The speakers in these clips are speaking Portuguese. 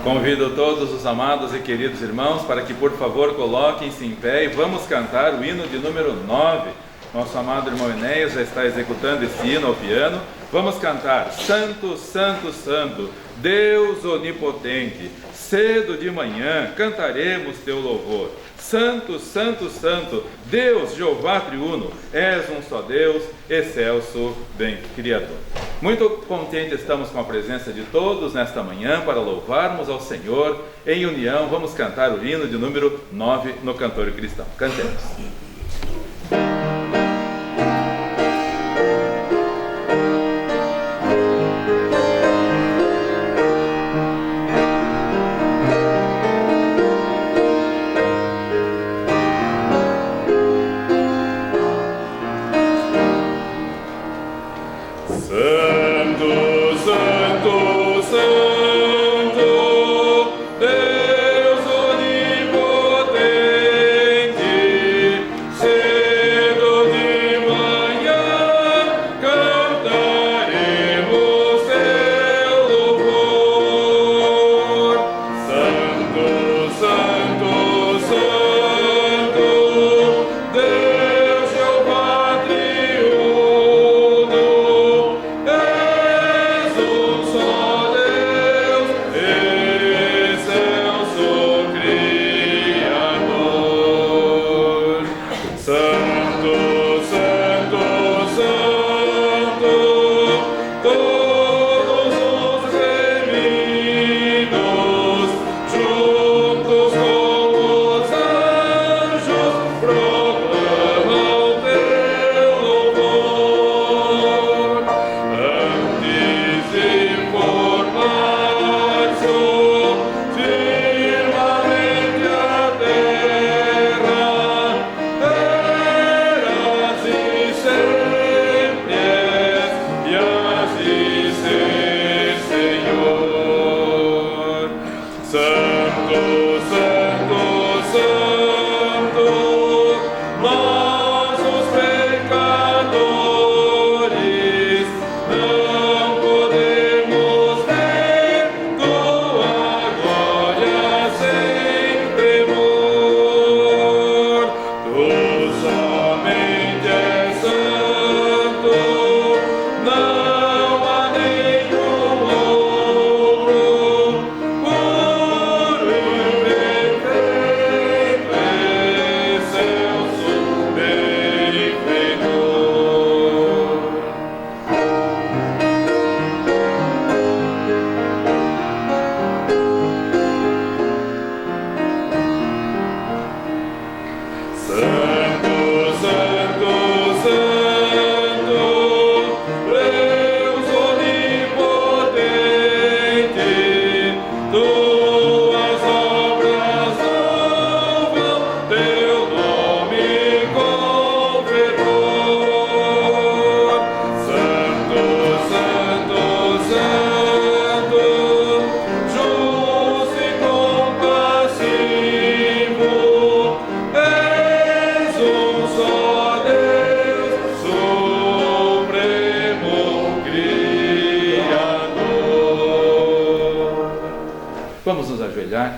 Convido todos os amados e queridos irmãos para que, por favor, coloquem-se em pé e vamos cantar o hino de número 9. Nosso amado irmão Enéas já está executando esse hino ao piano. Vamos cantar: Santo, Santo, Santo, Deus onipotente, cedo de manhã cantaremos teu louvor. Santo, Santo, Santo, Deus, Jeová triuno, és um só Deus, excelso, bem Criador. Muito contente estamos com a presença de todos nesta manhã para louvarmos ao Senhor em união. Vamos cantar o hino de número 9 no Cantor Cristão. Cantemos.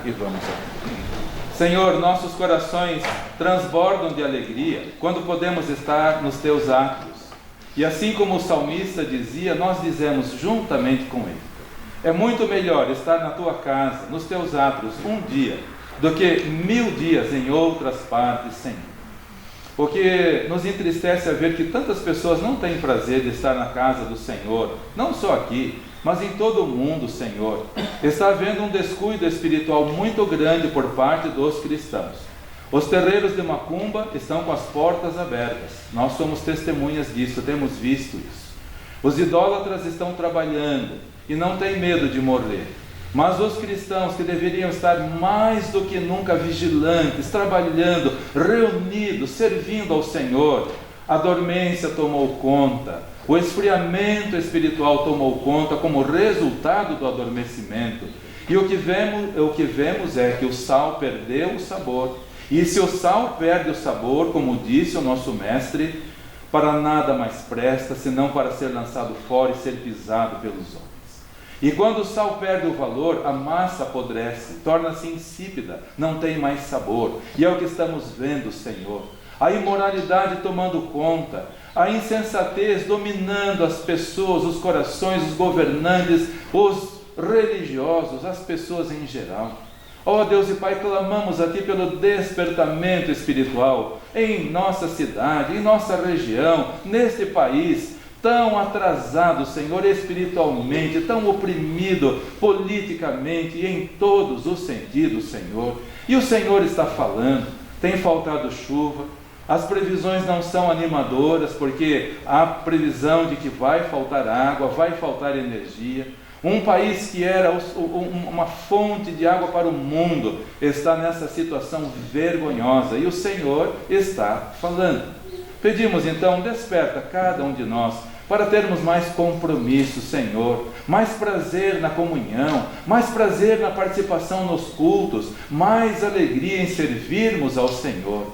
E vamos orar. Senhor, nossos corações transbordam de alegria quando podemos estar nos teus átrios. E assim como o salmista dizia, nós dizemos juntamente com ele: é muito melhor estar na tua casa, nos teus átrios, um dia, do que 1000 dias em outras partes, Senhor. O que nos entristece é ver que tantas pessoas não têm prazer de estar na casa do Senhor, não só aqui, mas em todo o mundo, Senhor. Está havendo um descuido espiritual muito grande por parte dos cristãos. Os terreiros de macumba estão com as portas abertas. Nós somos testemunhas disso, temos visto isso. Os idólatras estão trabalhando e não têm medo de morrer. Mas os cristãos que deveriam estar mais do que nunca vigilantes, trabalhando, reunidos, servindo ao Senhor, a dormência tomou conta. O esfriamento espiritual tomou conta como resultado do adormecimento. E o que vemos é que o sal perdeu o sabor. E se o sal perde o sabor, como disse o nosso mestre, para nada mais presta, senão para ser lançado fora e ser pisado pelos homens. E quando o sal perde o valor, a massa apodrece, torna-se insípida, não tem mais sabor. E é o que estamos vendo, Senhor. A imoralidade tomando conta, a insensatez dominando as pessoas, os corações, os governantes, os religiosos, as pessoas em geral. Ó Deus e Pai, clamamos a Ti pelo despertamento espiritual em nossa cidade, em nossa região, neste país, tão atrasado, Senhor, espiritualmente, tão oprimido politicamente e em todos os sentidos, Senhor. E o Senhor está falando, tem faltado chuva, as previsões não são animadoras, porque há previsão de que vai faltar água, vai faltar energia. Um país que era uma fonte de água para o mundo está nessa situação vergonhosa e o Senhor está falando. Pedimos então, desperta cada um de nós para termos mais compromisso, Senhor, mais prazer na comunhão, mais prazer na participação nos cultos, mais alegria em servirmos ao Senhor.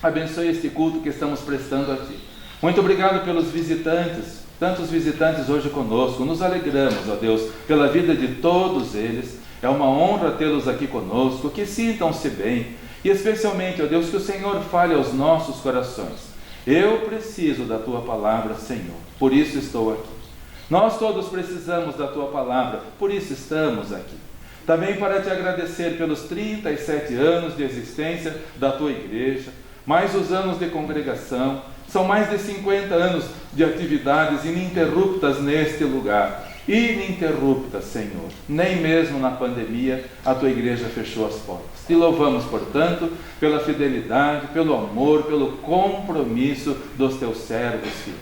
Abençoe este culto que estamos prestando a Ti. Muito obrigado pelos visitantes, tantos visitantes hoje conosco. Nos alegramos, ó Deus, pela vida de todos eles. É uma honra tê-los aqui conosco, que sintam-se bem. E especialmente, ó Deus, que o Senhor fale aos nossos corações. Eu preciso da Tua palavra, Senhor, por isso estou aqui. Nós todos precisamos da Tua palavra, por isso estamos aqui. Também para Te agradecer pelos 37 anos de existência da Tua igreja, mais os anos de congregação, são mais de 50 anos de atividades ininterruptas neste lugar. Ininterruptas, Senhor. Nem mesmo na pandemia a Tua igreja fechou as portas. Te louvamos, portanto, pela fidelidade, pelo amor, pelo compromisso dos Teus servos fiéis.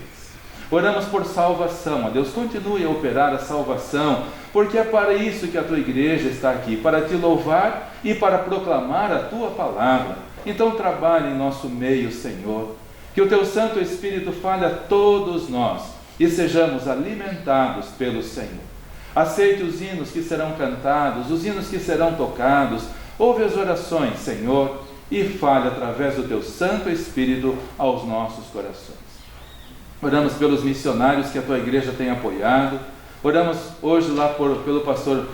Oramos por salvação, ó Deus, continue a operar a salvação, porque é para isso que a Tua igreja está aqui, para Te louvar e para proclamar a Tua palavra. Então trabalhe em nosso meio, Senhor, que o Teu Santo Espírito fale a todos nós e sejamos alimentados pelo Senhor. Aceite os hinos que serão cantados, os hinos que serão tocados, ouve as orações, Senhor, e fale através do Teu Santo Espírito aos nossos corações. Oramos pelos missionários que a Tua igreja tem apoiado. Oramos hoje lá pelo pastor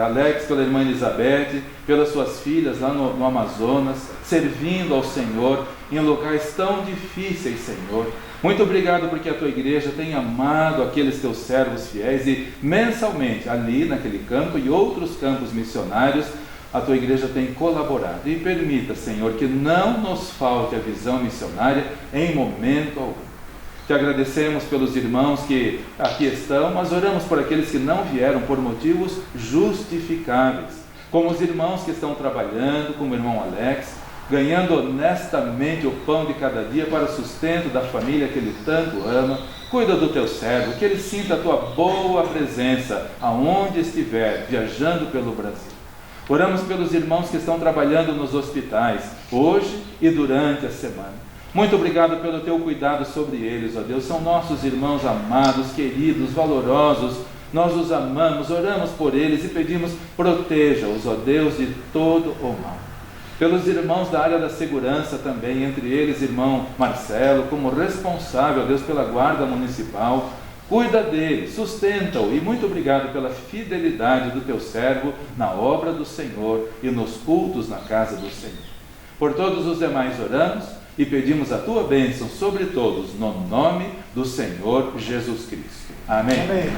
Alex, pela irmã Elizabeth, pelas suas filhas lá no Amazonas, servindo ao Senhor em locais tão difíceis, Senhor. Muito obrigado porque a Tua igreja tem amado aqueles Teus servos fiéis e mensalmente ali naquele campo e outros campos missionários a Tua igreja tem colaborado. E permita, Senhor, que não nos falte a visão missionária em momento algum. Te agradecemos pelos irmãos que aqui estão, mas oramos por aqueles que não vieram por motivos justificáveis, como os irmãos que estão trabalhando, como o irmão Alex, ganhando honestamente o pão de cada dia para o sustento da família que ele tanto ama. Cuida do Teu servo, que ele sinta a Tua boa presença aonde estiver, viajando pelo Brasil. Oramos pelos irmãos que estão trabalhando nos hospitais, hoje e durante a semana. Muito obrigado pelo Teu cuidado sobre eles, ó Deus. São nossos irmãos amados, queridos, valorosos. Nós os amamos, oramos por eles e pedimos, proteja-os, ó Deus, de todo o mal. Pelos irmãos da área da segurança também, entre eles, irmão Marcelo, como responsável, ó Deus, pela guarda municipal. Cuida dele, sustenta-o e muito obrigado pela fidelidade do Teu servo na obra do Senhor e nos cultos na casa do Senhor. Por todos os demais oramos e pedimos a Tua bênção sobre todos, no nome do Senhor Jesus Cristo. Amém. Amém.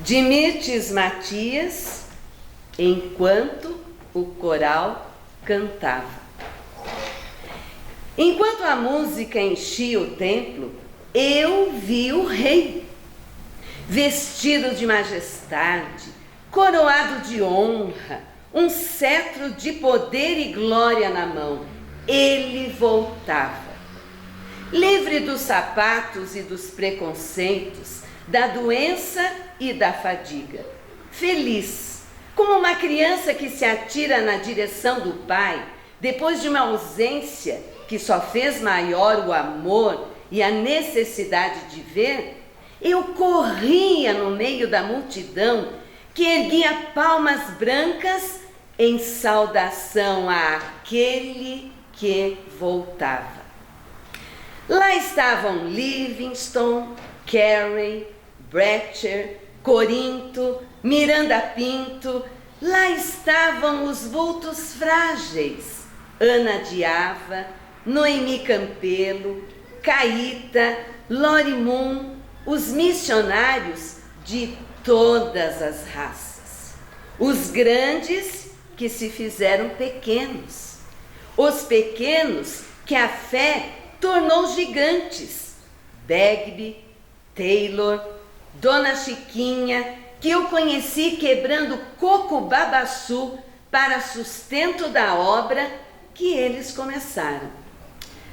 De Mirtes Matias, enquanto o coral cantava. Enquanto a música enchia o templo, eu vi o rei, vestido de majestade, coroado de honra, um cetro de poder e glória na mão. Ele voltava, livre dos sapatos e dos preconceitos, da doença e da fadiga, feliz, como uma criança que se atira na direção do pai, depois de uma ausência que só fez maior o amor e a necessidade de ver. Eu corria no meio da multidão que erguia palmas brancas em saudação àquele que voltava. Lá estavam Livingstone, Carey, Brecher, Corinto, Miranda Pinto. Lá estavam os vultos frágeis, Ana de Ava, Noemi Campelo, Caíta, Lorimum, os missionários de todas as raças. Os grandes que se fizeram pequenos, os pequenos que a fé tornou gigantes, Begbie, Taylor, Dona Chiquinha, que eu conheci quebrando coco babaçu para sustento da obra que eles começaram.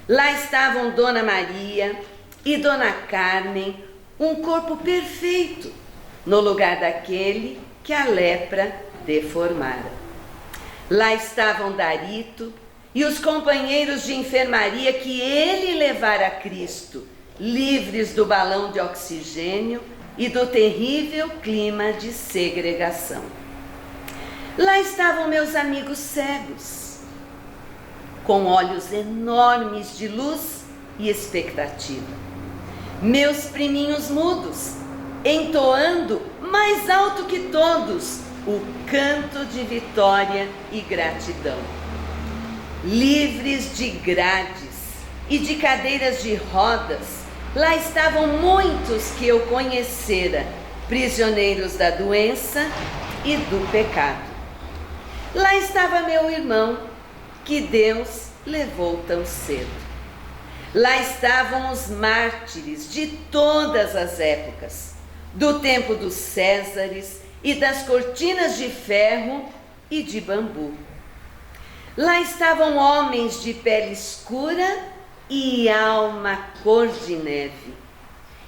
Lá estavam Dona Maria e Dona Carmen, um corpo perfeito, no lugar daquele que a lepra deformara. Lá estavam Darito e os companheiros de enfermaria que ele levara a Cristo, livres do balão de oxigênio e do terrível clima de segregação. Lá estavam meus amigos cegos, com olhos enormes de luz e expectativa. Meus priminhos mudos, entoando mais alto que todos o canto de vitória e gratidão. Livres de grades e de cadeiras de rodas, lá estavam muitos que eu conhecera, prisioneiros da doença e do pecado. Lá estava meu irmão, que Deus levou tão cedo. Lá estavam os mártires de todas as épocas, do tempo dos Césares e das cortinas de ferro e de bambu. Lá estavam homens de pele escura e alma cor de neve,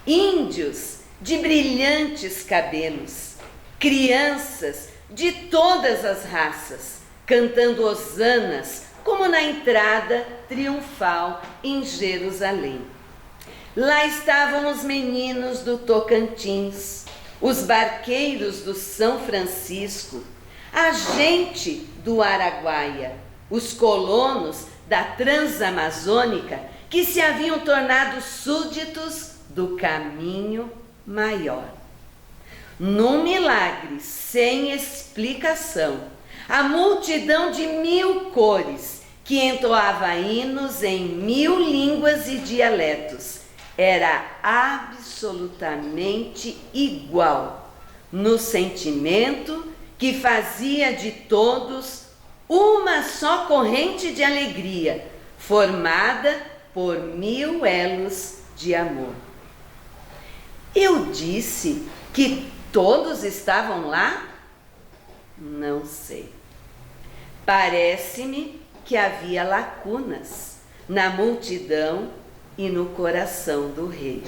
índios de brilhantes cabelos, crianças de todas as raças, cantando hosanas como na entrada triunfal em Jerusalém. Lá estavam os meninos do Tocantins, os barqueiros do São Francisco, a gente do Araguaia, os colonos da Transamazônica que se haviam tornado súditos do caminho maior. Num milagre sem explicação, a multidão de 1000 cores que entoava hinos em 1000 línguas e dialetos era absolutamente igual no sentimento que fazia de todos uma só corrente de alegria, formada por 1000 elos de amor. Eu disse que todos estavam lá? Não sei. Parece-me que havia lacunas na multidão e no coração do rei.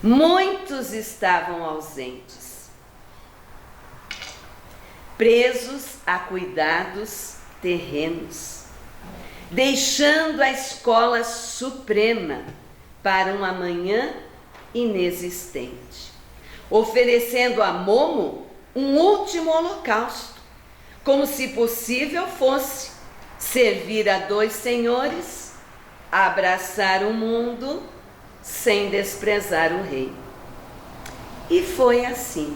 Muitos estavam ausentes, presos a cuidados terrenos, deixando a escola suprema para um amanhã inexistente, oferecendo a Momo um último holocausto, como se possível fosse, servir a dois senhores, abraçar o mundo sem desprezar o rei. E foi assim,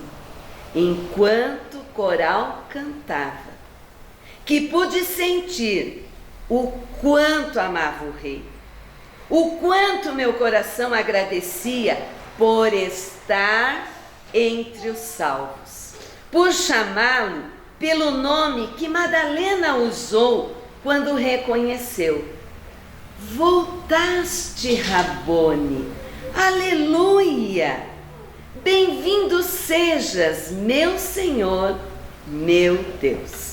enquanto o coral cantava, que pude sentir o quanto amava o rei, o quanto meu coração agradecia por estar entre os salvos, por chamá-lo pelo nome que Madalena usou quando o reconheceu. Voltaste, Rabone, aleluia! Bem-vindo sejas, meu Senhor, meu Deus.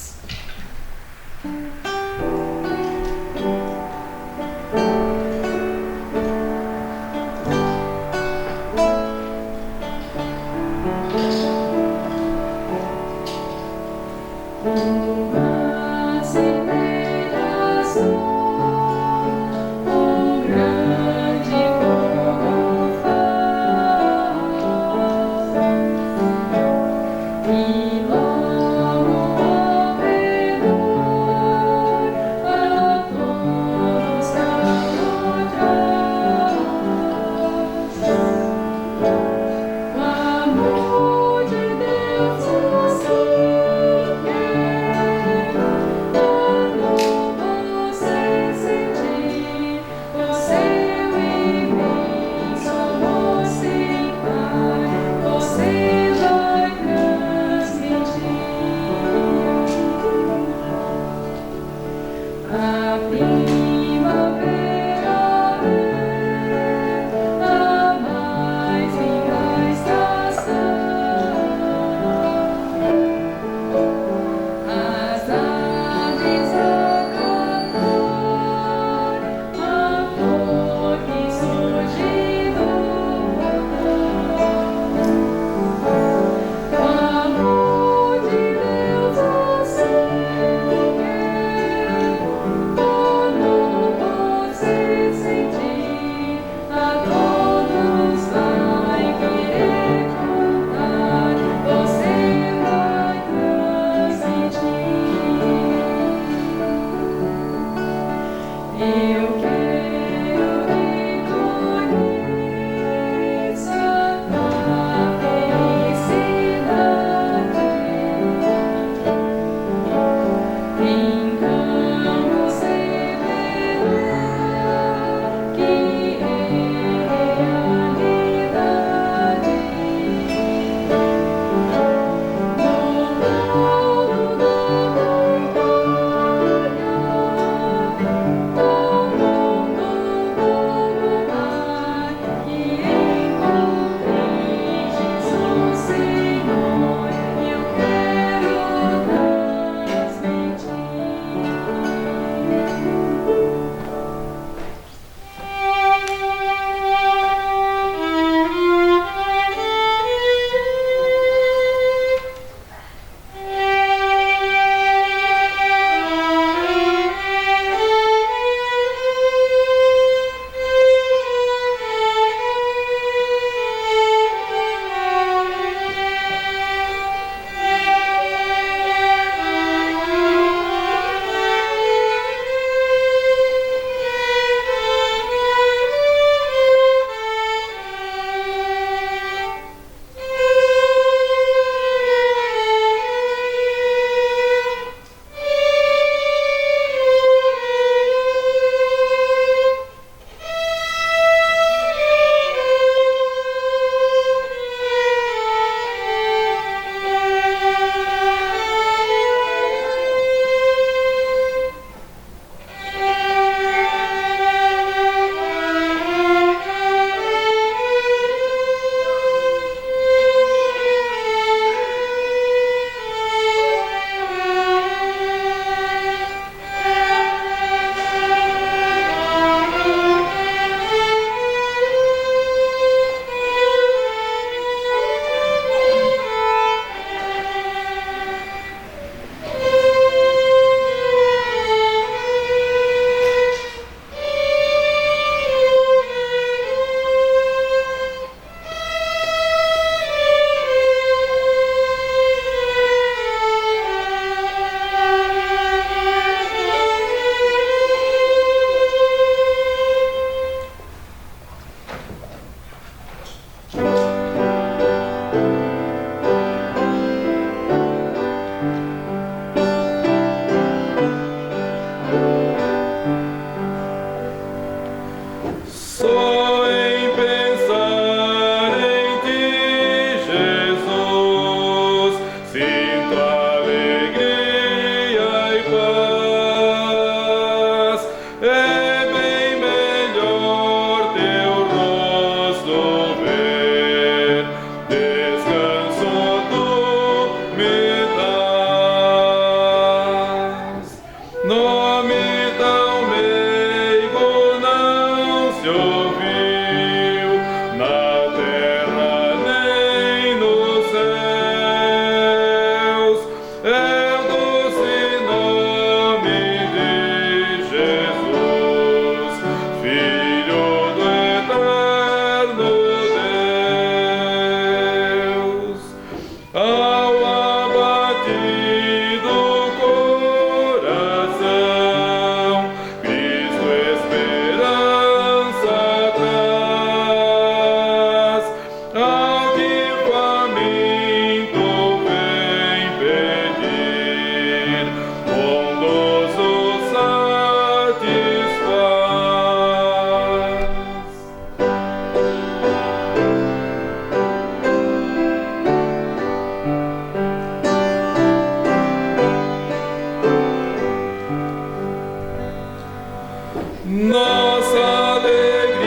Nossa alegria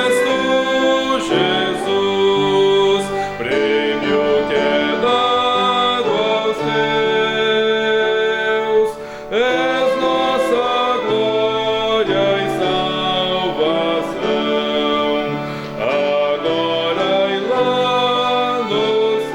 és tu, Jesus, prêmio que é dado aos teus. És nossa glória e salvação, agora e lá nos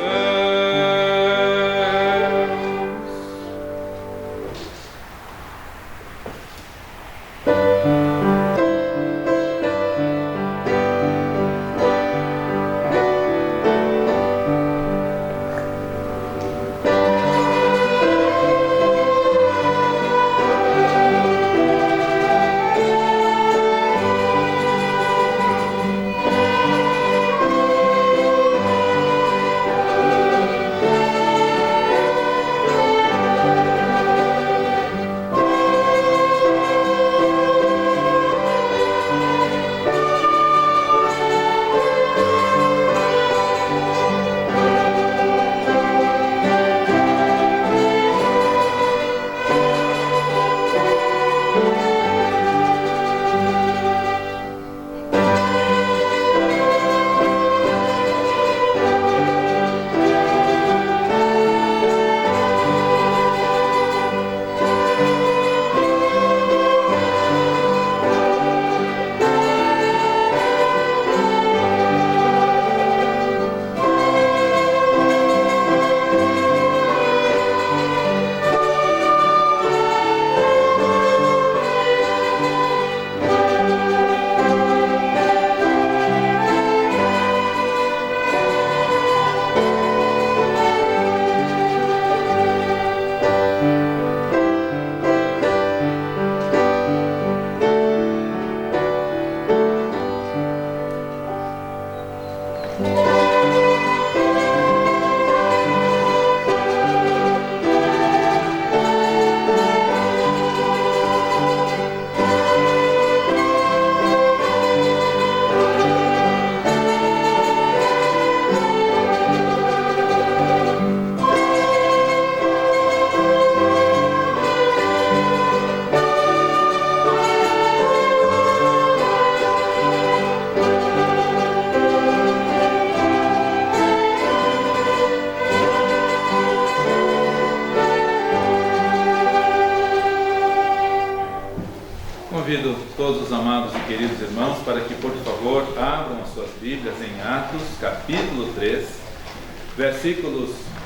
Convido todos os amados e queridos irmãos para que, por favor, abram as suas Bíblias em Atos, capítulo 3,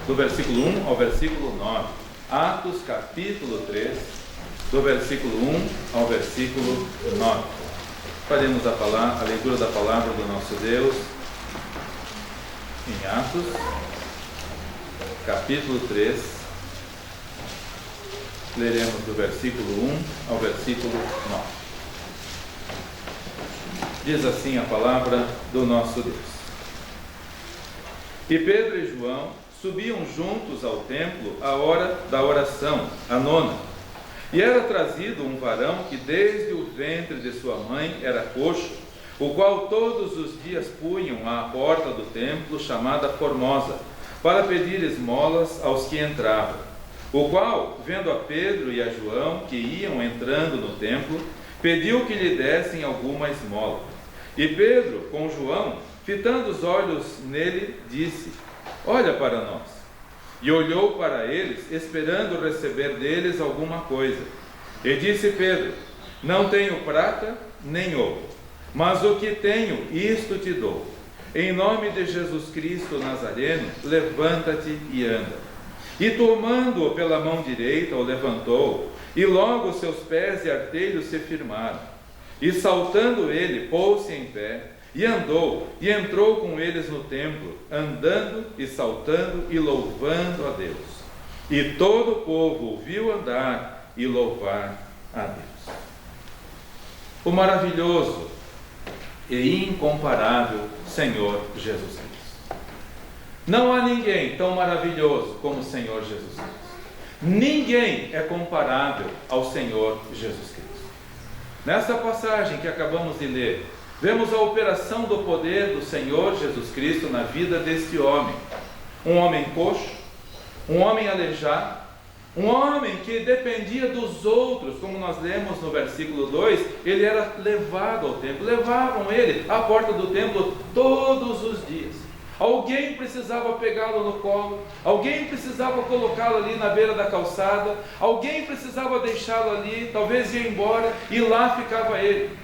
do versículo 1 ao versículo 9. Atos, capítulo 3, do versículo 1 ao versículo 9. Faremos a leitura da palavra do nosso Deus em Atos, capítulo 3. Leremos do versículo 1 ao versículo 9. Diz assim a palavra do nosso Deus. E Pedro e João subiam juntos ao templo à hora da oração, a nona. E era trazido um varão que desde o ventre de sua mãe era coxo, o qual todos os dias punham à porta do templo, chamada Formosa, para pedir esmolas aos que entravam. O qual, vendo a Pedro e a João, que iam entrando no templo, pediu que lhe dessem alguma esmola. E Pedro, com João, fitando os olhos nele, disse: Olha para nós. E olhou para eles, esperando receber deles alguma coisa. E disse Pedro: Não tenho prata nem ouro, mas o que tenho, isto te dou. Em nome de Jesus Cristo Nazareno, levanta-te e anda. E tomando-o pela mão direita, o levantou, e logo seus pés e artelhos se firmaram. E saltando ele, pôs-se em pé, e andou, e entrou com eles no templo, andando e saltando e louvando a Deus. E todo o povo ouviu andar e louvar a Deus. O maravilhoso e incomparável Senhor Jesus Cristo. Não há ninguém tão maravilhoso como o Senhor Jesus Cristo. Ninguém é comparável ao Senhor Jesus Cristo. Nesta passagem que acabamos de ler, vemos a operação do poder do Senhor Jesus Cristo na vida deste homem. Um homem coxo, um homem aleijado, Um homem que dependia dos outros, como nós lemos no versículo 2, ele era levado ao templo, levavam ele à porta do templo todos os dias. Alguém precisava pegá-lo no colo, alguém precisava colocá-lo ali na beira da calçada, alguém precisava deixá-lo ali, talvez ia embora, e lá ficava ele.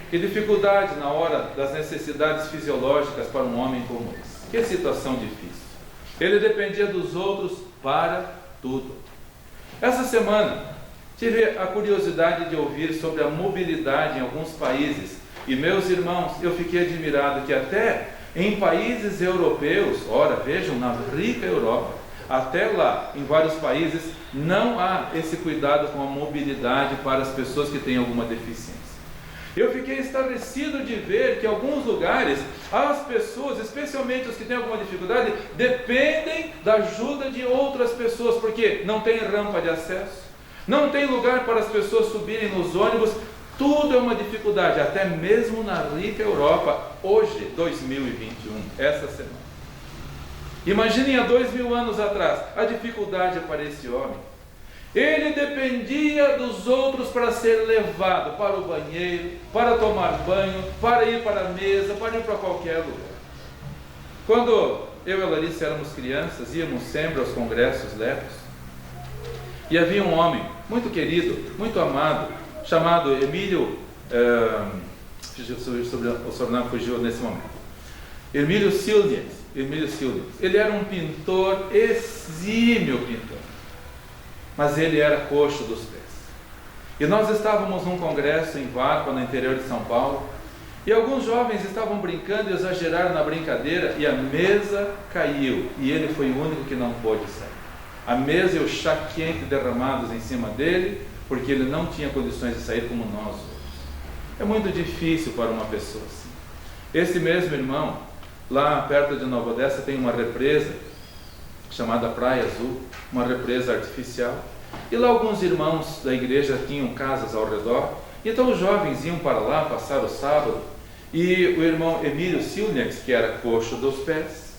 Que dificuldade na hora das necessidades fisiológicas para um homem como esse. Que situação difícil. Ele dependia dos outros para tudo. Essa semana tive a curiosidade de ouvir sobre a mobilidade em alguns países, e meus irmãos, eu fiquei admirado que até em países europeus, ora vejam, na rica Europa, até lá, em vários países, não há esse cuidado com a mobilidade para as pessoas que têm alguma deficiência. Eu fiquei estarrecido de ver que em alguns lugares, as pessoas, especialmente os que têm alguma dificuldade, dependem da ajuda de outras pessoas, porque não tem rampa de acesso, não tem lugar para as pessoas subirem nos ônibus. Tudo é uma dificuldade, até mesmo na rica Europa, hoje, 2021, essa semana. Imaginem há 2000 anos atrás, a dificuldade para esse homem. Ele dependia dos outros para ser levado para o banheiro, para tomar banho, para ir para a mesa, para ir para qualquer lugar. Quando eu e a Larissa éramos crianças, íamos sempre aos congressos lepros, e havia um homem muito querido, muito amado, chamado Emílio, o sobrenome fugiu nesse momento, Emílio Silnius. Ele era um pintor, exímio pintor, mas ele era coxo dos pés. E nós estávamos num congresso em Varpa, no interior de São Paulo, e alguns jovens estavam brincando e exageraram na brincadeira, e a mesa caiu, e ele foi o único que não pôde sair. A mesa e o chá quente derramados em cima dele, porque ele não tinha condições de sair como nós outros. É muito difícil para uma pessoa assim. Esse mesmo irmão, lá perto de Nova Odessa, tem uma represa chamada Praia Azul, uma represa artificial, e lá alguns irmãos da igreja tinham casas ao redor, então os jovens iam para lá passar o sábado, e o irmão Emílio Silnius, que era coxo dos pés,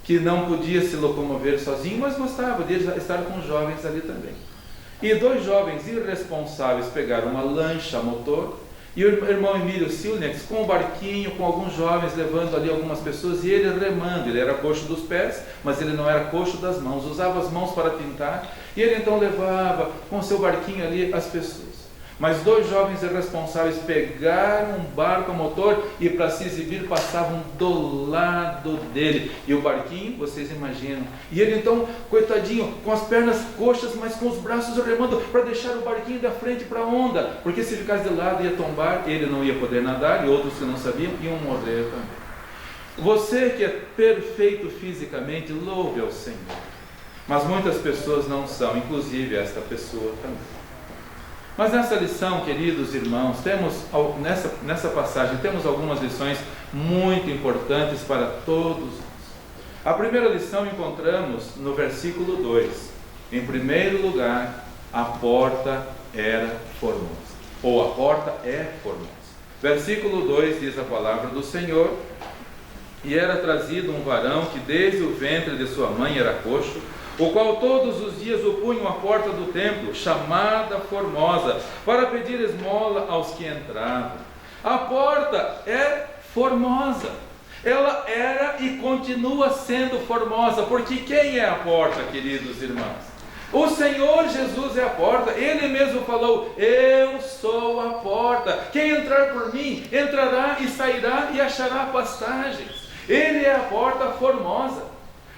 que não podia se locomover sozinho, mas gostava de estar com os jovens ali também. E dois jovens irresponsáveis pegaram uma lancha a motor, e o irmão Emílio Silnius com o barquinho, com alguns jovens levando ali algumas pessoas, e ele remando. Ele era coxo dos pés, mas ele não era coxo das mãos, usava as mãos para pintar, e ele então levava com seu barquinho ali as pessoas. Mas dois jovens irresponsáveis pegaram um barco a motor e, para se exibir, passavam do lado dele. E o barquinho, vocês imaginam, e ele então, coitadinho, com as pernas coxas, mas com os braços remando para deixar o barquinho da frente para a onda, porque se ficasse de lado ia tombar, ele não ia poder nadar, e outros que não sabiam iam morrer também. Você que é perfeito fisicamente, louve ao Senhor. Mas muitas pessoas não são, inclusive esta pessoa também. Mas nessa lição, queridos irmãos, nessa passagem, temos algumas lições muito importantes para todos nós. A primeira lição encontramos no versículo 2. Em primeiro lugar, a porta era formosa, ou a porta é formosa. Versículo 2 diz a palavra do Senhor: e era trazido um varão que desde o ventre de sua mãe era coxo, o qual todos os dias o punham à porta do templo, chamada Formosa, para pedir esmola aos que entravam. A porta é formosa. Ela era e continua sendo formosa, porque quem é a porta, queridos irmãos? O Senhor Jesus é a porta. Ele mesmo falou: eu sou a porta. Quem entrar por mim, entrará e sairá e achará pastagens. Ele é a porta formosa.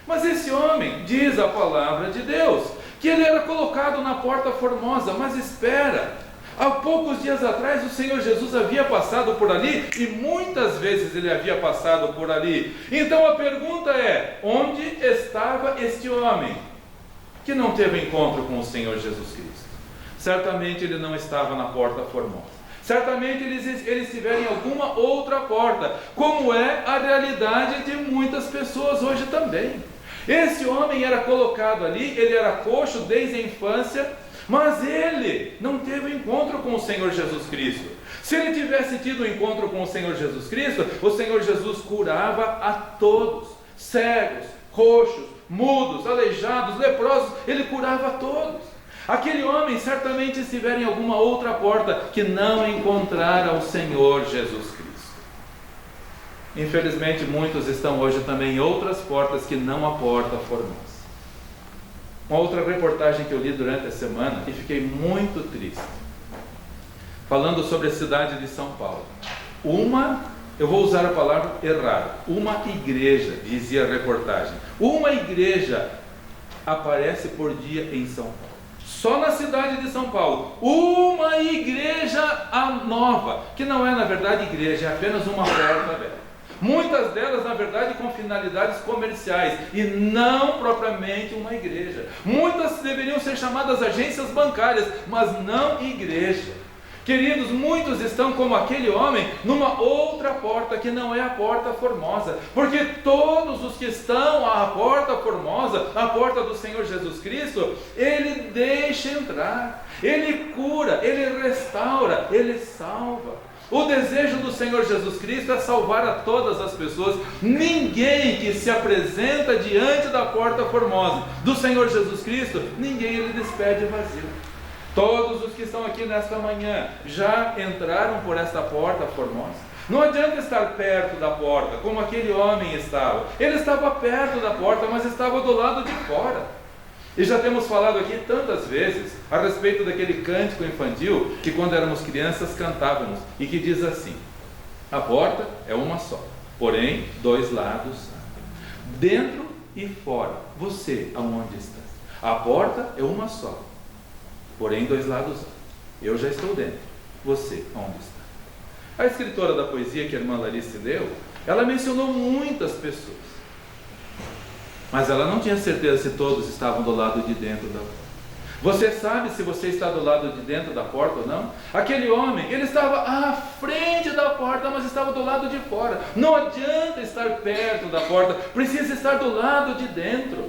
Mas esse homem, diz a palavra de Deus, que ele era colocado na porta formosa. Mas espera, há poucos dias atrás o Senhor Jesus havia passado por ali, e muitas vezes ele havia passado por ali. Então a pergunta é: onde estava este homem que não teve encontro com o Senhor Jesus Cristo? Certamente ele não estava na porta formosa. Certamente eles estiveram em alguma outra porta, como é a realidade de muitas pessoas hoje também. Esse homem era colocado ali, ele era coxo desde a infância, mas ele não teve um encontro com o Senhor Jesus Cristo. Se ele tivesse tido um encontro com o Senhor Jesus Cristo, o Senhor Jesus curava a todos, cegos, coxos, mudos, aleijados, leprosos, ele curava todos. Aquele homem certamente estivera em alguma outra porta que não encontrara o Senhor Jesus Cristo. Infelizmente, muitos estão hoje também em outras portas que não a porta formosa. Uma outra reportagem que eu li durante a semana e fiquei muito triste, falando sobre a cidade de São Paulo. Eu vou usar a palavra errada, uma igreja, dizia a reportagem. Uma igreja aparece por dia em São Paulo. Só na cidade de São Paulo, uma igreja nova, que não é na verdade igreja, é apenas uma porta aberta. Muitas delas, na verdade, com finalidades comerciais e não propriamente uma igreja. Muitas deveriam ser chamadas agências bancárias, mas não igreja. Queridos, muitos estão como aquele homem numa outra porta que não é a porta formosa, porque todos os que estão à porta formosa, à porta do Senhor Jesus Cristo, Ele deixa entrar, Ele cura, Ele restaura, Ele salva. O desejo do Senhor Jesus Cristo é salvar a todas as pessoas. Ninguém que se apresenta diante da porta formosa do Senhor Jesus Cristo, ninguém Ele despede vazio. Todos os que estão aqui nesta manhã já entraram por esta porta formosa. Não adianta estar perto da porta, como aquele homem estava. Ele estava perto da porta, mas estava do lado de fora. E já temos falado aqui tantas vezes a respeito daquele cântico infantil que quando éramos crianças cantávamos e que diz assim: a porta é uma só, porém dois lados, dentro e fora. Você aonde está? A porta é uma só, porém dois lados. Eu já estou dentro, você aonde está? A escritora da poesia que a irmã Larissa leu, ela mencionou muitas pessoas, mas ela não tinha certeza se todos estavam do lado de dentro da porta. Você sabe se você está do lado de dentro da porta ou não? Aquele homem, ele estava à frente da porta, mas estava do lado de fora. Não adianta estar perto da porta, precisa estar do lado de dentro.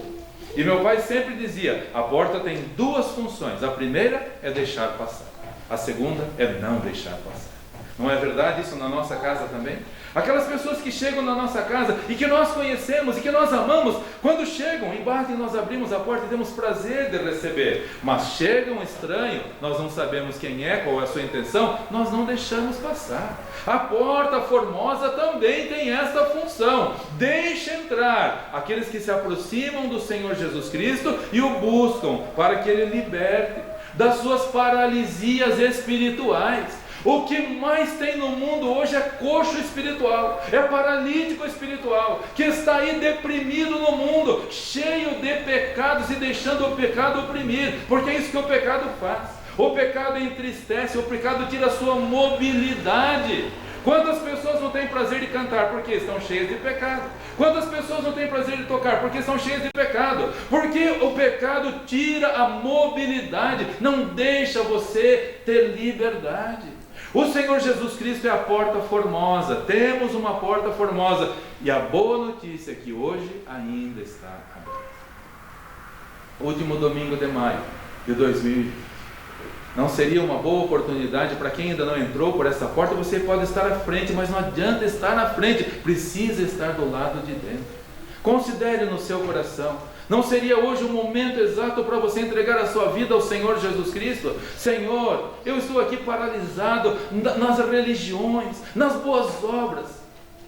E meu pai sempre dizia, a porta tem duas funções. A primeira é deixar passar, a segunda é não deixar passar. Não é verdade isso na nossa casa também? Aquelas pessoas que chegam na nossa casa e que nós conhecemos e que nós amamos, quando chegam e batem, nós abrimos a porta e temos prazer de receber. Mas chega um estranho, nós não sabemos quem é, qual é a sua intenção, nós não deixamos passar. A porta formosa também tem esta função: deixa entrar aqueles que se aproximam do Senhor Jesus Cristo e o buscam para que Ele liberte das suas paralisias espirituais. O que mais tem no mundo hoje é coxo espiritual, é paralítico espiritual, que está aí deprimido no mundo, cheio de pecados e deixando o pecado oprimir, porque é isso que o pecado faz. O pecado entristece, o pecado tira a sua mobilidade. Quantas pessoas não têm prazer de cantar? Porque estão cheias de pecado. Quantas pessoas não têm prazer de tocar? Porque estão cheias de pecado. Porque o pecado tira a mobilidade, não deixa você ter liberdade. O Senhor Jesus Cristo é a porta formosa, temos uma porta formosa, e a boa notícia é que hoje ainda está aberta. Último domingo de maio de 2020, não seria uma boa oportunidade para quem ainda não entrou por essa porta? Você pode estar à frente, mas não adianta estar na frente, precisa estar do lado de dentro. Considere no seu coração, não seria hoje o momento exato para você entregar a sua vida ao Senhor Jesus Cristo? Senhor, eu estou aqui paralisado nas religiões, nas boas obras.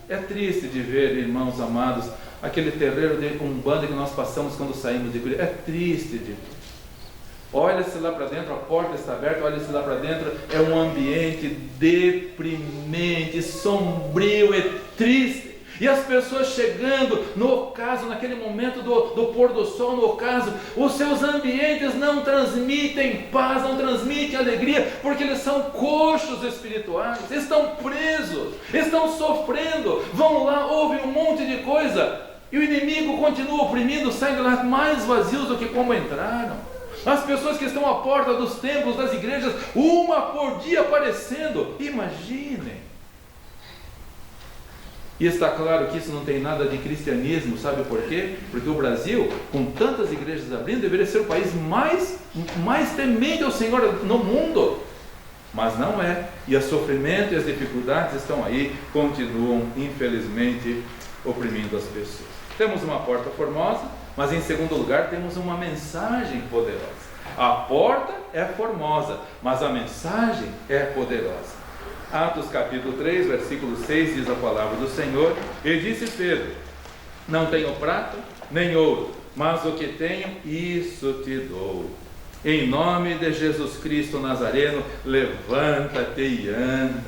É triste de ver, irmãos amados, aquele terreiro de Umbanda que nós passamos quando saímos de Curitiba. É triste de ver. Olha-se lá para dentro, a porta está aberta, olha-se lá para dentro, é um ambiente deprimente, sombrio e triste. E as pessoas chegando no ocaso, naquele momento do pôr do sol, no ocaso, os seus ambientes não transmitem paz, não transmitem alegria, porque eles são coxos espirituais, estão presos, estão sofrendo, vão lá, ouvem um monte de coisa, e o inimigo continua oprimindo, saem de lá mais vazios do que como entraram. As pessoas que estão à porta dos templos, das igrejas, uma por dia aparecendo, imaginem. E está claro que isso não tem nada de cristianismo, sabe por quê? Porque o Brasil, com tantas igrejas abrindo, deveria ser o país mais temente ao Senhor no mundo. Mas não é. E o sofrimento e as dificuldades estão aí, continuam, infelizmente, oprimindo as pessoas. Temos uma porta formosa, Mas em segundo lugar, temos uma mensagem poderosa. A porta é formosa, mas a mensagem é poderosa. Atos capítulo 3, versículo 6, diz a palavra do Senhor: e disse Pedro: não tenho prata nem ouro, mas o que tenho, isso te dou. Em nome de Jesus Cristo Nazareno, levanta-te e anda.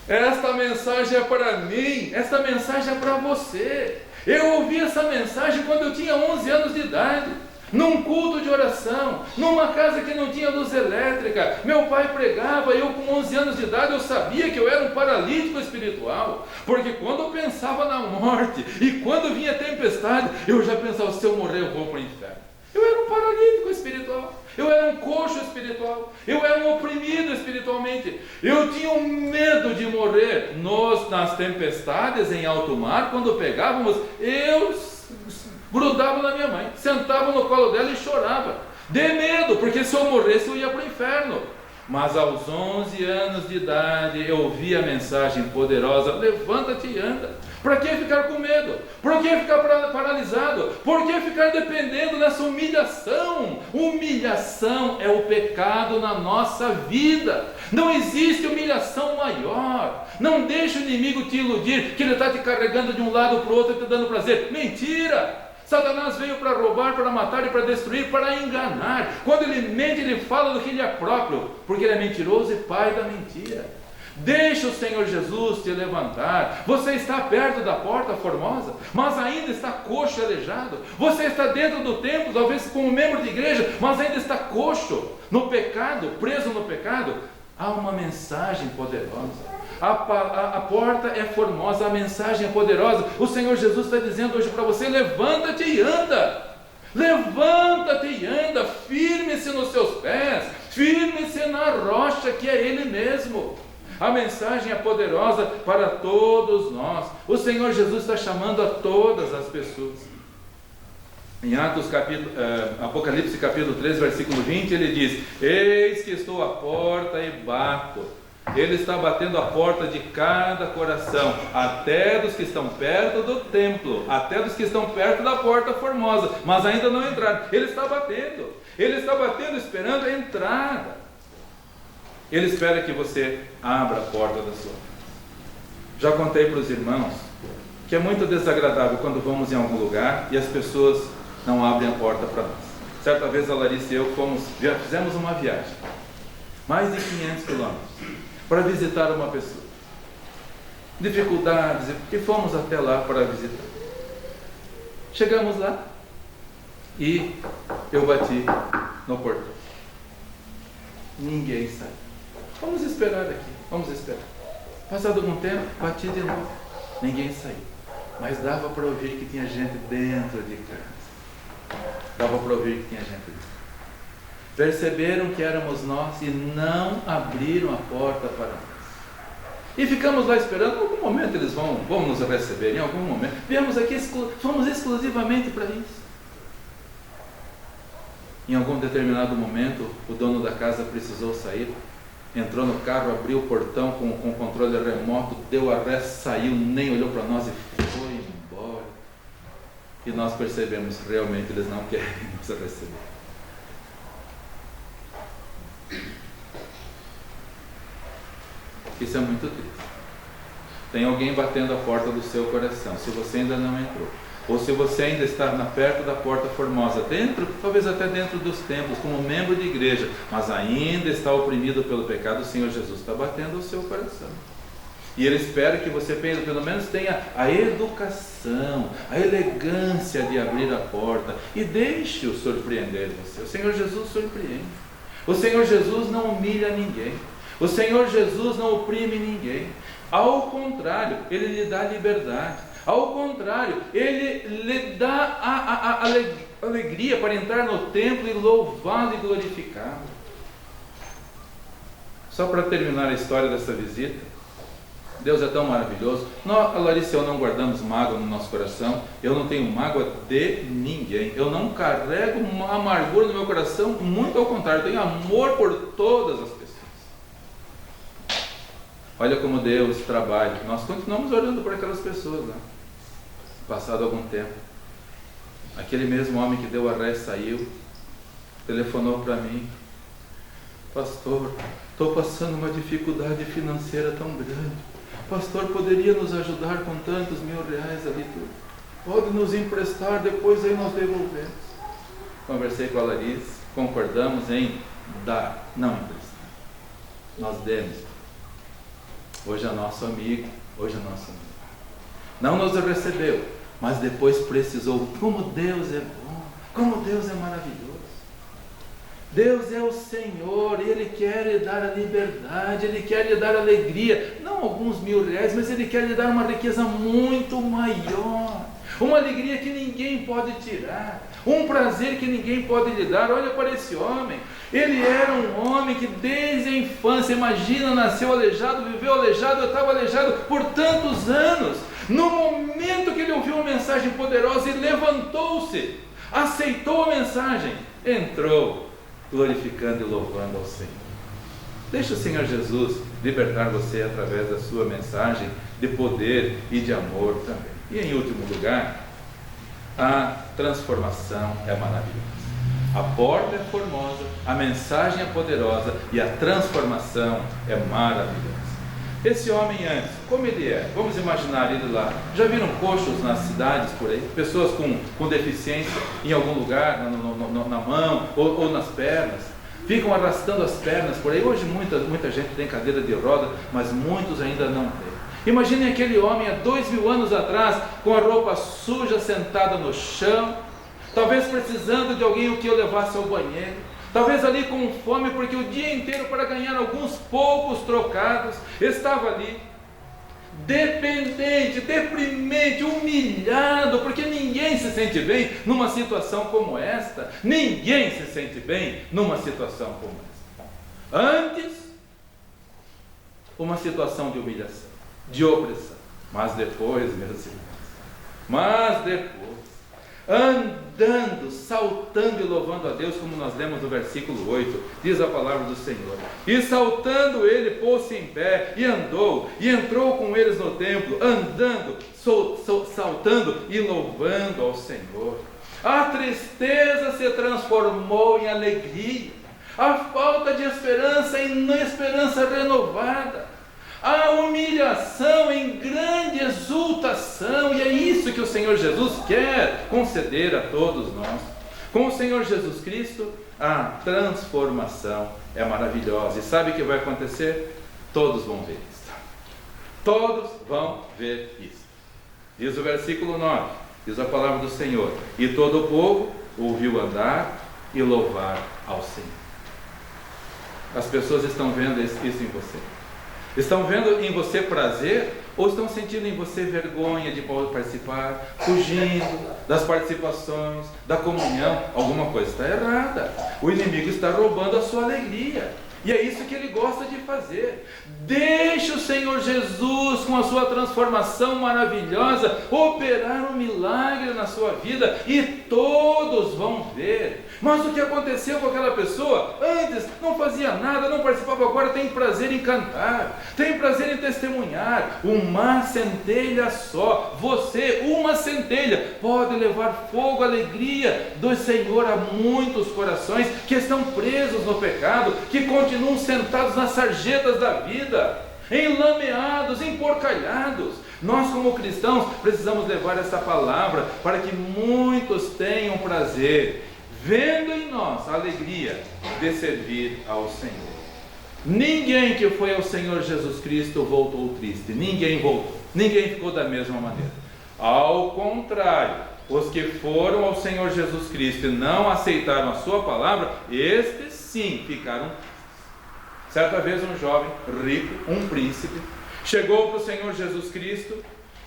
Esta mensagem é para mim, esta mensagem é para você. Eu ouvi essa mensagem quando eu tinha 11 anos de idade, num culto de oração, numa casa que não tinha luz elétrica. Meu pai pregava, e eu com 11 anos de idade, eu sabia que eu era um paralítico espiritual, porque quando eu pensava na morte, e quando vinha tempestade, eu já pensava, se eu morrer eu vou para o inferno. Eu era um paralítico espiritual, eu era um coxo espiritual, eu era um oprimido espiritualmente. Eu tinha um medo de morrer. Nas tempestades em alto mar, quando pegávamos, eu grudava na minha mãe, sentava no colo dela e chorava, de medo, porque se eu morresse eu ia para o inferno. Mas aos 11 anos de idade eu ouvi a mensagem poderosa: levanta-te e anda. Para que ficar com medo? Por que ficar paralisado? Por que ficar dependendo dessa humilhação? Humilhação é o pecado na nossa vida. Não existe humilhação maior. Não deixe o inimigo te iludir, que ele está te carregando de um lado para o outro e te dando prazer. Mentira! Satanás veio para roubar, para matar e para destruir, para enganar. Quando ele mente, ele fala do que lhe é próprio, porque ele é mentiroso e pai da mentira. Deixa o Senhor Jesus te levantar. Você está perto da porta formosa, mas ainda está coxo e aleijado. Você está dentro do templo, talvez como membro de igreja, mas ainda está coxo, no pecado, preso no pecado. Há uma mensagem poderosa. A porta é formosa, a mensagem é poderosa. O Senhor Jesus está dizendo hoje para você: levanta-te e anda. Levanta-te e anda. Firme-se nos seus pés, firme-se na rocha que é Ele mesmo. A mensagem é poderosa para todos nós. O Senhor Jesus está chamando a todas as pessoas. Em Apocalipse capítulo 3, versículo 20, ele diz: eis que estou à porta e bato. Ele está batendo a porta de cada coração, até dos que estão perto do templo, até dos que estão perto da porta formosa, mas ainda não entraram. Ele está batendo, esperando a entrada. Ele espera que você abra a porta da sua casa. Já contei para os irmãos que é muito desagradável quando vamos em algum lugar e as pessoas não abrem a porta para nós. Certa vez a Larissa e eu fizemos uma viagem, mais de 500 quilômetros, para visitar uma pessoa. Dificuldades, e fomos até lá para visitar. Chegamos lá e eu bati no portão. Ninguém saiu. Vamos esperar aqui, vamos esperar. Passado algum tempo, bati de novo. Ninguém saiu. Mas dava para ouvir que tinha gente dentro de casa. Dava para ouvir que tinha gente dentro. Perceberam que éramos nós e não abriram a porta para nós. E ficamos lá esperando. Em algum momento eles vão nos receber, em algum momento. Viemos aqui, fomos exclusivamente para isso. Em algum determinado momento, o dono da casa precisou sair. Entrou no carro, abriu o portão com o controle remoto, deu a ré, saiu, nem olhou para nós e foi embora. E nós percebemos, realmente eles não querem nos receber. Isso é muito triste. Tem alguém batendo a porta do seu coração, se você ainda não entrou. Ou se você ainda está perto da porta formosa, dentro, talvez até dentro dos templos, como membro de igreja, mas ainda está oprimido pelo pecado, o Senhor Jesus está batendo o seu coração. E Ele espera que você pelo menos tenha a educação, a elegância de abrir a porta e deixe-o surpreender você. O Senhor Jesus surpreende. O Senhor Jesus não humilha ninguém. O Senhor Jesus não oprime ninguém. Ao contrário, Ele lhe dá liberdade. Ao contrário, Ele lhe dá a alegria para entrar no templo e louvá-lo e glorificá-lo. Só para terminar a história dessa visita, Deus é tão maravilhoso. A Larissa e eu não guardamos mágoa no nosso coração. Eu não tenho mágoa de ninguém. Eu não carrego uma amargura no meu coração. Muito ao contrário, eu tenho amor por todas as pessoas. Olha como Deus trabalha. Nós continuamos orando por aquelas pessoas, né? Passado algum tempo, Aquele mesmo homem que deu a ré saiu, telefonou para mim: pastor, estou passando uma dificuldade financeira tão grande. Pastor, poderia nos ajudar com tantos R$1.000 ali? Pode nos emprestar, depois aí nós devolvemos. Conversei com a Larissa, concordamos em dar, não emprestar. Nós demos. Hoje é nosso amigo, não nos recebeu, mas depois precisou. Como Deus é bom, como Deus é maravilhoso. Deus é o Senhor, Ele quer lhe dar a liberdade, Ele quer lhe dar alegria, não alguns R$1.000, mas Ele quer lhe dar uma riqueza muito maior, uma alegria que ninguém pode tirar, um prazer que ninguém pode lhe dar. Olha para esse homem, ele era um homem que desde a infância, imagina, nasceu aleijado, viveu aleijado, eu estava aleijado por tantos anos. No momento que ele ouviu uma mensagem poderosa, ele levantou-se, aceitou a mensagem, entrou glorificando e louvando ao Senhor. Deixa o Senhor Jesus libertar você através da sua mensagem de poder e de amor também. E em último lugar, a transformação é maravilhosa. A porta é formosa, a mensagem é poderosa e a transformação é maravilhosa. Esse homem antes, como ele é? Vamos imaginar ele lá. Já viram coxos nas cidades por aí? Pessoas com deficiência em algum lugar, na mão ou nas pernas. Ficam arrastando as pernas por aí. Hoje muita gente tem cadeira de roda, mas muitos ainda não têm. Imaginem aquele homem há 2.000 anos atrás, com a roupa suja, sentado no chão, talvez precisando de alguém que o levasse ao banheiro. Talvez ali com fome, porque o dia inteiro, para ganhar alguns poucos trocados, estava ali, dependente, deprimente, humilhado, porque ninguém se sente bem numa situação como esta. Ninguém se sente bem numa situação como esta. Antes, uma situação de humilhação, de opressão. Mas depois, meus irmãos, andando, saltando e louvando a Deus, como nós lemos no versículo 8, diz a palavra do Senhor: e saltando ele, pôs-se em pé, e andou, e entrou com eles no templo, andando, saltando e louvando ao Senhor. A tristeza se transformou em alegria, a falta de esperança em esperança renovada, a humilhação em grande exultação. E é isso que o Senhor Jesus quer conceder a todos nós. Com o Senhor Jesus Cristo, a transformação é maravilhosa. E sabe o que vai acontecer? Todos vão ver isso. Todos vão ver isso. Diz o versículo 9, diz a palavra do Senhor: e todo o povo ouviu andar e louvar ao Senhor. As pessoas estão vendo isso em você? Estão vendo em você prazer, ou estão sentindo em você vergonha de participar, fugindo das participações, da comunhão? Alguma coisa está errada. O inimigo está roubando a sua alegria. E é isso que ele gosta de fazer. Deixe o Senhor Jesus, com a sua transformação maravilhosa, operar um milagre na sua vida, e todos vão ver. Mas o que aconteceu com aquela pessoa? Antes não fazia nada, não participava, agora tem prazer em cantar, tem prazer em testemunhar. Uma centelha só, você, uma centelha, pode levar fogo, alegria do Senhor a muitos corações que estão presos no pecado, que continuam sentados nas sarjetas da vida, enlameados, emporcalhados. Nós, como cristãos, precisamos levar essa palavra para que muitos tenham prazer, vendo em nós a alegria de servir ao Senhor. Ninguém que foi ao Senhor Jesus Cristo voltou triste. Ninguém voltou. Ninguém ficou da mesma maneira. Ao contrário, os que foram ao Senhor Jesus Cristo e não aceitaram a sua palavra, estes sim ficaram tristes. Certa vez um jovem rico, um príncipe, chegou para o Senhor Jesus Cristo,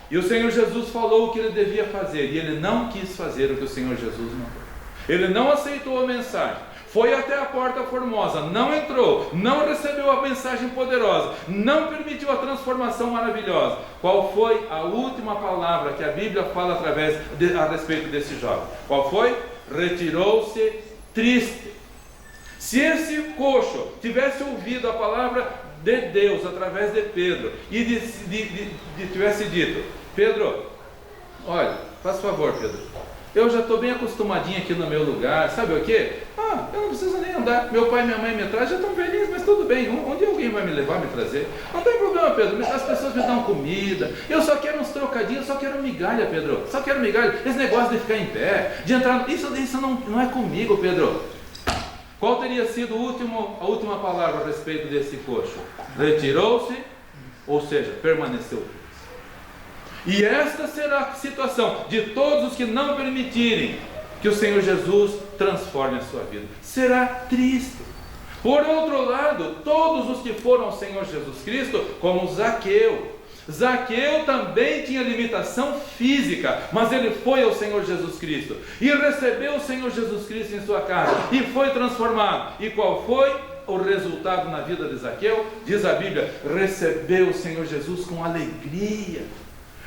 e o Senhor Jesus falou o que ele devia fazer, e ele não quis fazer o que o Senhor Jesus mandou. Ele não aceitou a mensagem, foi até a porta formosa, não entrou, não recebeu a mensagem poderosa, não permitiu a transformação maravilhosa. Qual foi a última palavra que a Bíblia fala a respeito desse jovem? Qual foi? Retirou-se triste. Se esse coxo tivesse ouvido a palavra de Deus através de Pedro e tivesse dito: Pedro, olha, faz favor, Pedro, eu já estou bem acostumadinho aqui no meu lugar, sabe o quê? Eu não preciso nem andar, meu pai e minha mãe me trazem, já estão velhinhos, mas tudo bem, onde alguém vai me levar, me trazer? Não tem problema, Pedro, as pessoas me dão comida, eu só quero uns trocadinhos, só quero migalha, Pedro, só quero migalha, esse negócio de ficar em pé, de entrar, isso não é comigo, Pedro. Qual teria sido a última palavra a respeito desse coxo? Retirou-se, ou seja, permaneceu. E esta será a situação de todos os que não permitirem que o Senhor Jesus transforme a sua vida. Será triste. Por outro lado, todos os que foram ao Senhor Jesus Cristo, como Zaqueu. Zaqueu também tinha limitação física, mas ele foi ao Senhor Jesus Cristo e recebeu o Senhor Jesus Cristo em sua casa e foi transformado. E qual foi o resultado na vida de Zaqueu? Diz a Bíblia, recebeu o Senhor Jesus com alegria.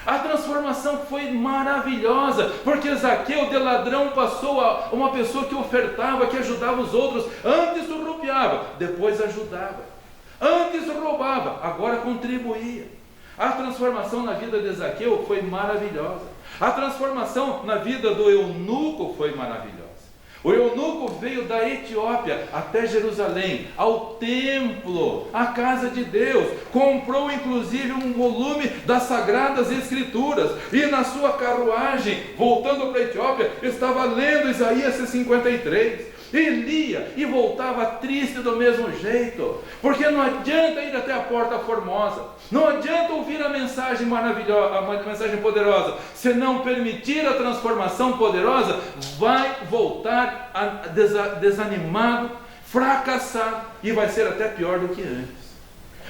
A transformação foi maravilhosa, porque Zaqueu de ladrão passou a uma pessoa que ofertava, que ajudava os outros. Antes surrupiava, depois ajudava. Antes roubava, agora contribuía. A transformação na vida de Zaqueu foi maravilhosa. A transformação na vida do eunuco foi maravilhosa. O eunuco veio da Etiópia até Jerusalém, ao templo, à casa de Deus, comprou inclusive um volume das Sagradas Escrituras, e na sua carruagem, voltando para a Etiópia, estava lendo Isaías 53, e lia, e voltava triste do mesmo jeito, porque não adianta ir até a Porta Formosa, não adianta ouvir a mensagem maravilhosa, a mensagem poderosa, se não permitir a transformação poderosa, vai voltar desanimado, fracassado, e vai ser até pior do que antes.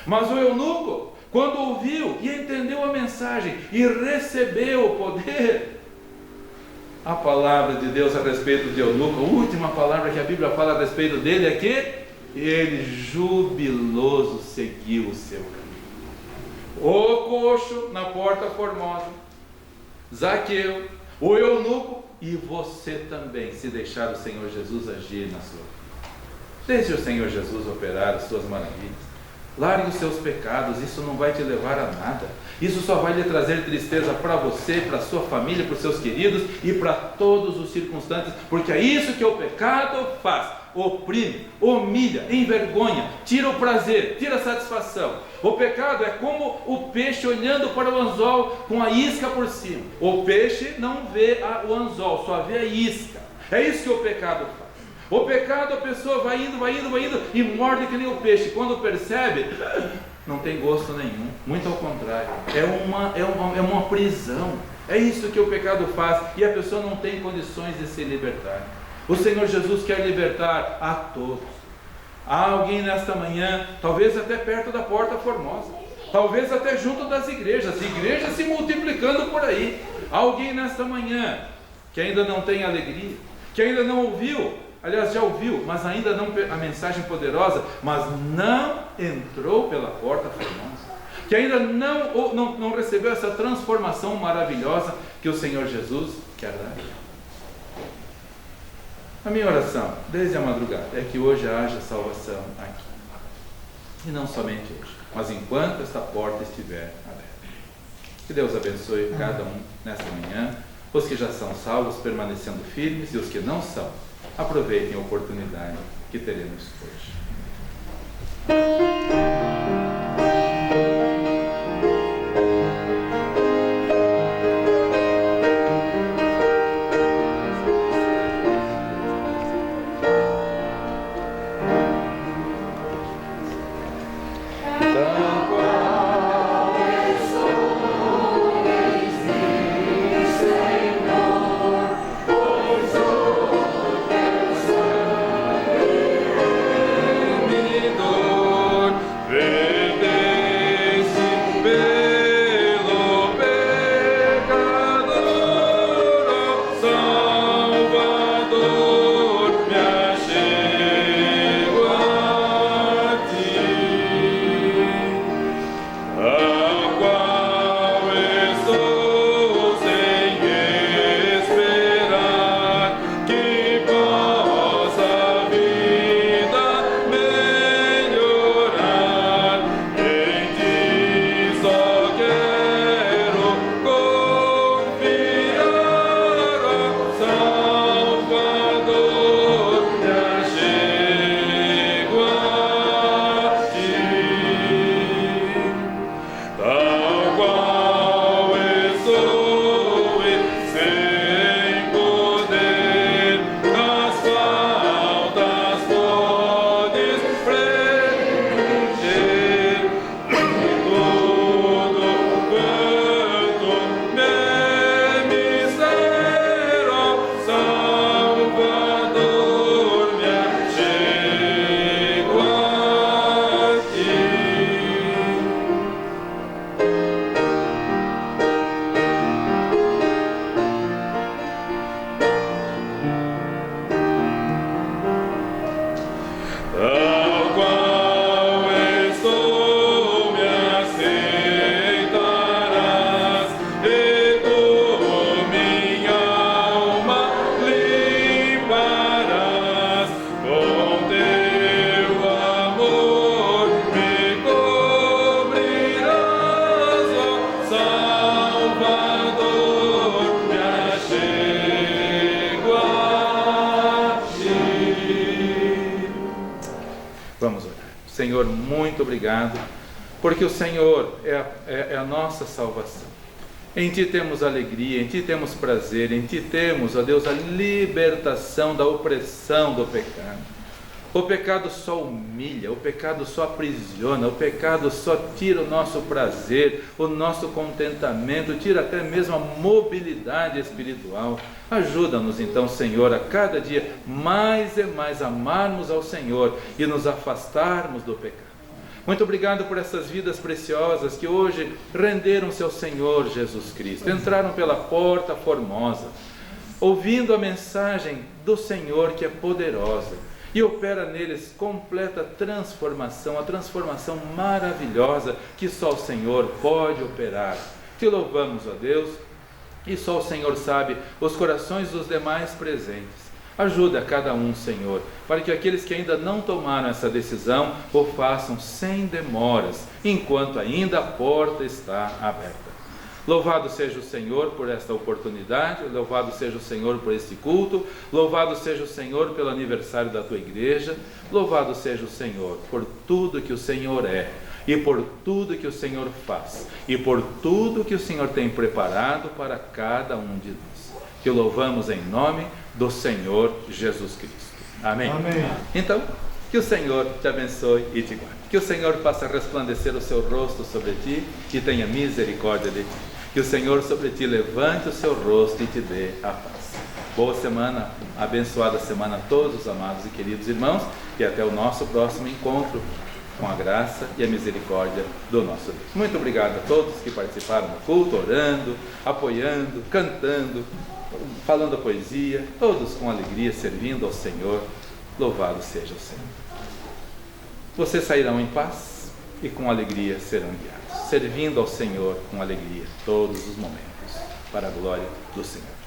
Mas o eunuco, quando ouviu e entendeu a mensagem e recebeu o poder, a palavra de Deus a respeito de eunuco, a última palavra que a Bíblia fala a respeito dele é que ele jubiloso seguiu o seu caminho. O coxo na Porta Formosa, Zaqueu, o eunuco e você também, se deixar o Senhor Jesus agir na sua vida. Deixe o Senhor Jesus operar as suas maravilhas. Largue os seus pecados, isso não vai te levar a nada. Isso só vai lhe trazer tristeza para você, para a sua família, para os seus queridos e para todos os circunstantes, porque é isso que o pecado faz. Oprime, humilha, envergonha, tira o prazer, tira a satisfação. O pecado é como o peixe olhando para o anzol com a isca por cima. O peixe não vê o anzol, só vê a isca. É isso que o pecado faz. O pecado, a pessoa vai indo e morde que nem o peixe. Quando percebe, não tem gosto nenhum. Muito ao contrário, é uma prisão. É isso que o pecado faz e a pessoa não tem condições de se libertar. O Senhor Jesus quer libertar a todos. Há alguém nesta manhã, talvez até perto da Porta Formosa, talvez até junto das igrejas se multiplicando por aí. Há alguém nesta manhã que ainda não tem alegria, que ainda não ouviu, aliás já ouviu, mas ainda não a mensagem poderosa, mas não entrou pela Porta Formosa, que ainda não recebeu essa transformação maravilhosa que o Senhor Jesus quer dar. A minha oração, desde a madrugada, é que hoje haja salvação aqui. E não somente hoje, mas enquanto esta porta estiver aberta. Que Deus abençoe cada um nesta manhã, os que já são salvos permanecendo firmes e os que não são, aproveitem a oportunidade que teremos hoje. Senhor, muito obrigado, porque o Senhor é a nossa salvação. Em Ti temos alegria, em Ti temos prazer, em Ti temos, ó Deus, a libertação da opressão do pecado. O pecado só humilha, o pecado só aprisiona, o pecado só tira o nosso prazer, o nosso contentamento, tira até mesmo a mobilidade espiritual. Ajuda-nos então, Senhor, a cada dia mais e mais amarmos ao Senhor e nos afastarmos do pecado. Muito obrigado por essas vidas preciosas que hoje renderam-se ao Senhor Jesus Cristo, entraram pela porta formosa, ouvindo a mensagem do Senhor que é poderosa e opera neles completa transformação, a transformação maravilhosa que só o Senhor pode operar. Te louvamos, ó Deus, e só o Senhor sabe os corações dos demais presentes. Ajuda cada um, Senhor, para que aqueles que ainda não tomaram essa decisão o façam sem demoras, enquanto ainda a porta está aberta. Louvado seja o Senhor por esta oportunidade, louvado seja o Senhor por este culto, louvado seja o Senhor pelo aniversário da Tua igreja, louvado seja o Senhor por tudo que o Senhor é, e por tudo que o Senhor faz, e por tudo que o Senhor tem preparado para cada um de nós. Que o louvamos em nome do Senhor Jesus Cristo. Amém? Amém. Então, que o Senhor te abençoe e te guarde. Que o Senhor faça resplandecer o seu rosto sobre ti e tenha misericórdia de ti. Que o Senhor sobre ti levante o seu rosto e te dê a paz. Boa semana, abençoada semana a todos os amados e queridos irmãos, e até o nosso próximo encontro, com a graça e a misericórdia do nosso Deus. Muito obrigado a todos que participaram do culto, orando, apoiando, cantando, falando a poesia, todos com alegria, servindo ao Senhor. Louvado seja o Senhor. Vocês sairão em paz e com alegria serão guiados, servindo ao Senhor com alegria todos os momentos, para a glória do Senhor.